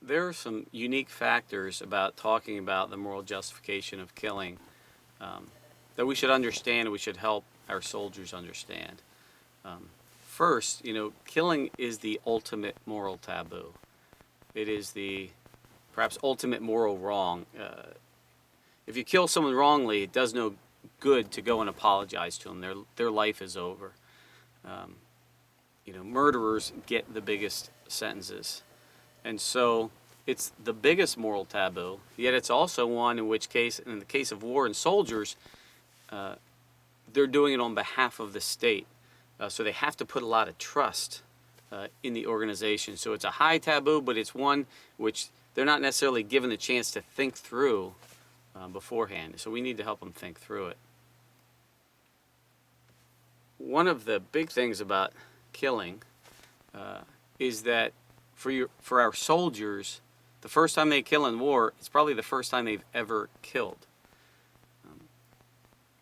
there are some unique factors about talking about the moral justification of killing that we should understand and we should help our soldiers understand. First, killing is the ultimate moral taboo. It is the perhaps ultimate moral wrong. If you kill someone wrongly, it does no good to go and apologize to them. Their life is over. Murderers get the biggest sentences. And so it's the biggest moral taboo, yet it's also one in which case, in the case of war and soldiers, they're doing it on behalf of the state. So they have to put a lot of trust in the organization. So it's a high taboo, but it's one which they're not necessarily given the chance to think through beforehand. So we need to help them think through it. One of the big things about killing is that for our soldiers, the first time they kill in war, it's probably the first time they've ever killed.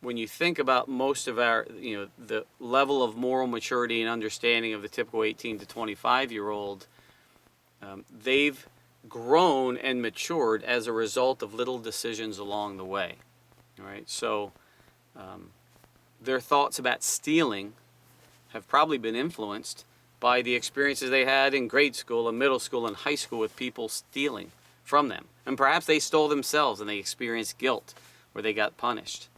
When you think about most of our, the level of moral maturity and understanding of the typical 18 to 25-year-old, they've grown and matured as a result of little decisions along the way. All right, so their thoughts about stealing have probably been influenced by the experiences they had in grade school and middle school and high school with people stealing from them. And perhaps they stole themselves and they experienced guilt or they got punished.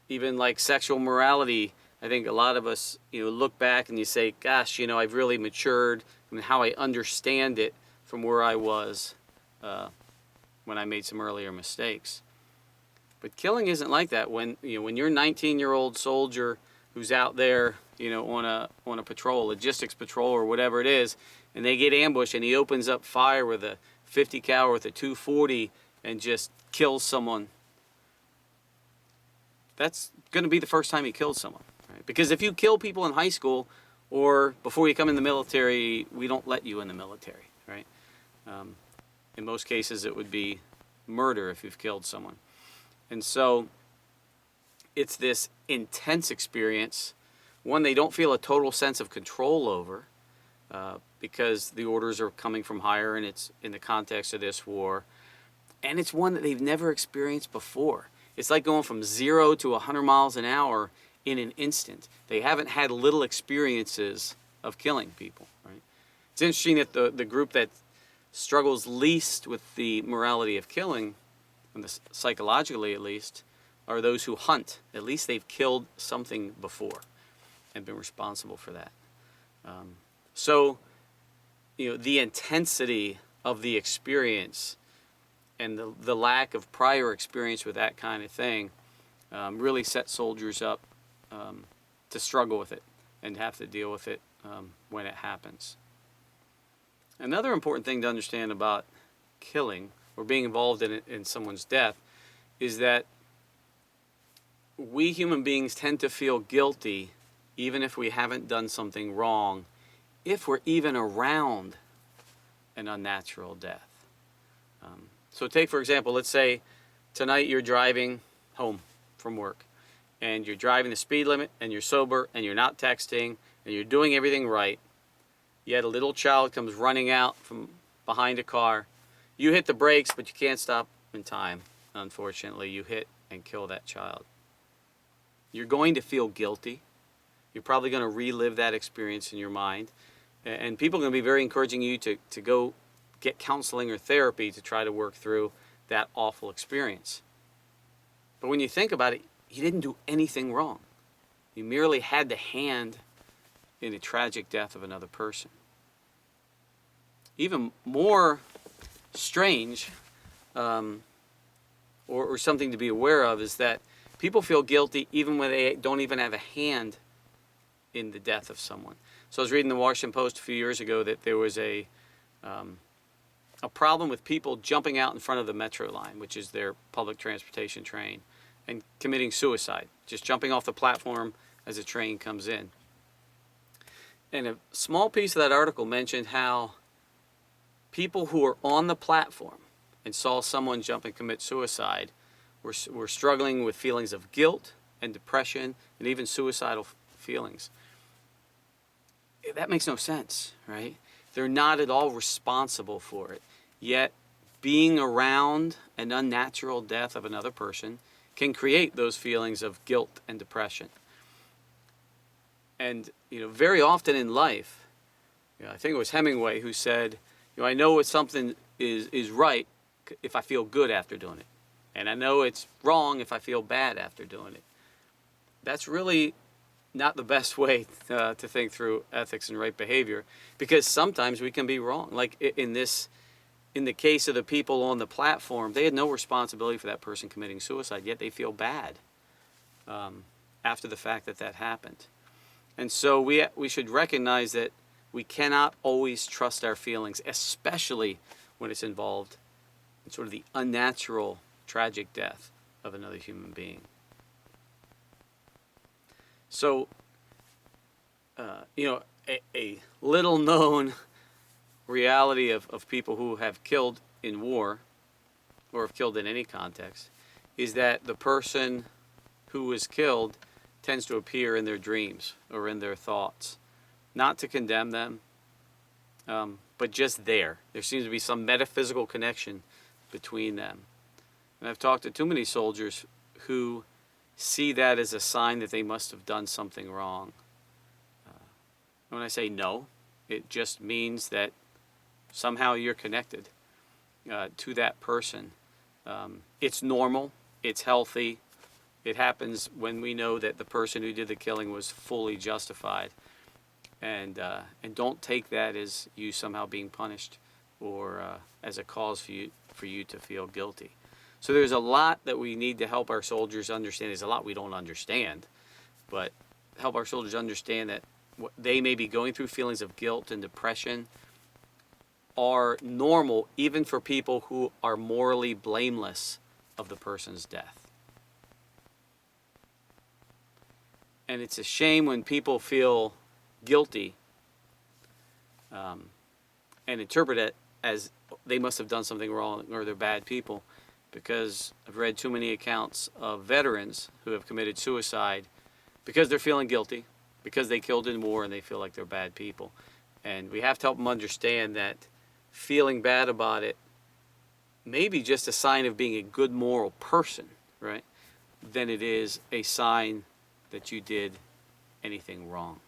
Even like sexual morality, I think a lot of us, look back and you say, gosh, I've really matured in how I understand it from where I was when I made some earlier mistakes. But killing isn't like that. When you're a 19-year-old soldier who's out there, on a patrol, logistics patrol or whatever it is, and they get ambushed and he opens up fire with a 50 cal or with a 240 and just kills someone, that's going to be the first time he kills someone, right? Because if you kill people in high school or before you come in the military, we don't let you in the military, right? In most cases, it would be murder if you've killed someone. And so it's this intense experience, one they don't feel a total sense of control over because the orders are coming from higher and it's in the context of this war. And it's one that they've never experienced before. It's like going from 0 to 100 miles an hour in an instant. They haven't had little experiences of killing people, right? It's interesting that the group that struggles least with the morality of killing, and psychologically at least, are those who hunt. At least they've killed something before and been responsible for that. So the intensity of the experience and the lack of prior experience with that kind of thing really set soldiers up to struggle with it and have to deal with it when it happens. Another important thing to understand about killing or being involved in someone's death is that we human beings tend to feel guilty even if we haven't done something wrong, if we're even around an unnatural death. So take, for example, let's say tonight you're driving home from work and you're driving the speed limit and you're sober and you're not texting and you're doing everything right, yet a little child comes running out from behind a car. You hit the brakes, but you can't stop in time. Unfortunately, you hit and kill that child. You're going to feel guilty. You're probably going to relive that experience in your mind. And people are going to be very encouraging you to go get counseling or therapy to try to work through that awful experience. But when you think about it, you didn't do anything wrong. You merely had the hand in the tragic death of another person. Even more strange, or something to be aware of, is that people feel guilty even when they don't even have a hand in the death of someone. So I was reading the Washington Post a few years ago that there was a problem with people jumping out in front of the metro line, which is their public transportation train, and committing suicide, just jumping off the platform as a train comes in. And a small piece of that article mentioned how people who were on the platform and saw someone jump and commit suicide were struggling with feelings of guilt and depression and even suicidal feelings. That makes no sense, right? They're not at all responsible for it. Yet, being around an unnatural death of another person can create those feelings of guilt and depression. And, very often in life, I think it was Hemingway who said, I know what something is right if I feel good after doing it. And I know it's wrong if I feel bad after doing it. That's really not the best way to think through ethics and right behavior, because sometimes we can be wrong. Like in the case of the people on the platform, they had no responsibility for that person committing suicide, yet they feel bad after the fact that happened. And so we should recognize that we cannot always trust our feelings, especially when it's involved in sort of the unnatural, tragic death of another human being. So, a little known reality of people who have killed in war or have killed in any context is that the person who was killed tends to appear in their dreams or in their thoughts. Not to condemn them, but just there. There seems to be some metaphysical connection between them. And I've talked to too many soldiers who see that as a sign that they must have done something wrong. When I say no, it just means that somehow you're connected to that person. It's normal. It's healthy. It happens when we know that the person who did the killing was fully justified. And don't take that as you somehow being punished or as a cause for you to feel guilty. So there's a lot that we need to help our soldiers understand. There's a lot we don't understand, but help our soldiers understand that what they may be going through, feelings of guilt and depression, are normal even for people who are morally blameless of the person's death. And it's a shame when people feel guilty and interpret it as they must have done something wrong or they're bad people, because I've read too many accounts of veterans who have committed suicide because they're feeling guilty, because they killed in war and they feel like they're bad people. And we have to help them understand that feeling bad about it may be just a sign of being a good moral person, right? Than it is a sign that you did anything wrong.